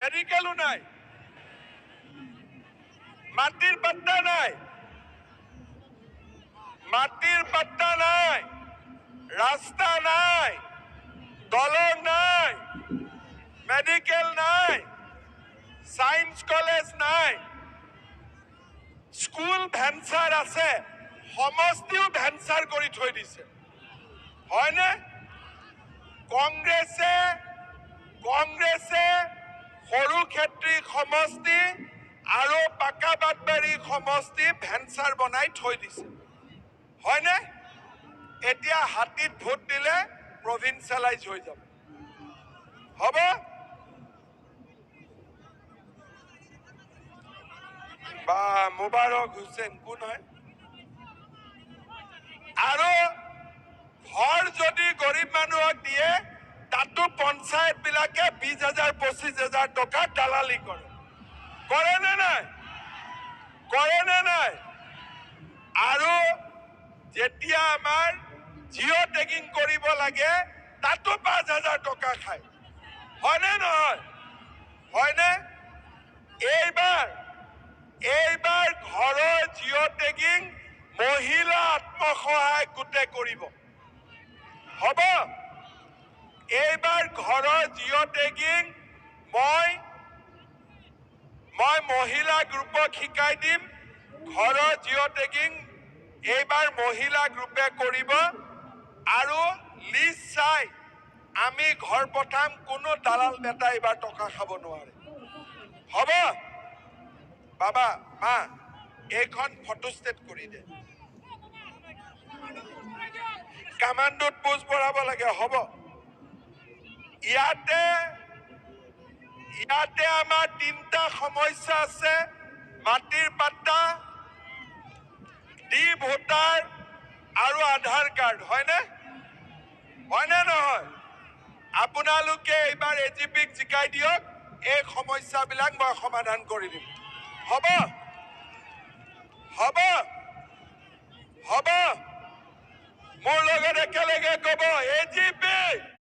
মেডিকেলো নাই, মাটিৰ পাত্তা নাই, মাটিৰ পাত্তা নাই, ৰাস্তা নাই, দলং নাই, মেডিকেল নাই, সায়েন্স কলেজ নাই, স্কুল ভেঞ্চাৰ আছে, সমষ্টিও ভেঞ্চাৰ কৰি থৈ দিছে। হয়নে? কংগ্ৰেছে সৰু ক্ষেত্ৰী সমষ্টি আৰু পাকাবাটবাৰী সমষ্টি ভেঞ্চাৰ বনাই থৈ দিছে। হয়নে? এতিয়া হাতীত ভোট দিলে প্ৰভিন্সিয়েলাইজ হৈ যাব। হ'ব? বা মুবাৰক হুছেইন কোন হয়? আৰু ঘৰ যদি গৰীব মানুহক দিয়ে তাতো পঞ্চায়ত বিলাকে 20,000 25,000 টকা দালালি কৰে। কৰে নে নাই? কৰে নে নাই? আৰু যেতিয়া আমাৰ জিঅ' টেগিং কৰিব লাগে তাতো 5,000 টকা খায়। হয়নে নহয়? হয়নে? এইবাৰ ঘৰৰ জিঅ' টেগিং মহিলা আত্মসহায়ক গোটে কৰিব। হ'ব? এইবাৰ ঘৰৰ জিঅ' টেগিং মই মহিলা গ্ৰুপক শিকাই দিম। ঘৰৰ জিঅ' টেগিং এইবাৰ মহিলা গ্ৰুপে কৰিব আৰু লিষ্ট চাই আমি ঘৰ পঠাম, কোনো দালাল নেতা এইবাৰ টকা খাব নোৱাৰে। হ'ব? বাবা মা এইখন ফটোষ্টেট কৰি দে, কামাণ্ডোত পোজ বঢ়াব লাগে। হ'ব? ইয়াতে আমাৰ 3টা সমস্যা আছে, মাটিৰ পাট্টা, ডি ভোটাৰ আৰু আধাৰ কাৰ্ড। হয়নে? হয়নে নহয়? আপোনালোকে এইবাৰ এজিপিক জিকাই দিয়ক, এই সমস্যাবিলাক মই সমাধান কৰি দিম। হ'ব? হ'ব? হ'ব? মোৰ লগত একেলগে ক'ব, এজিপি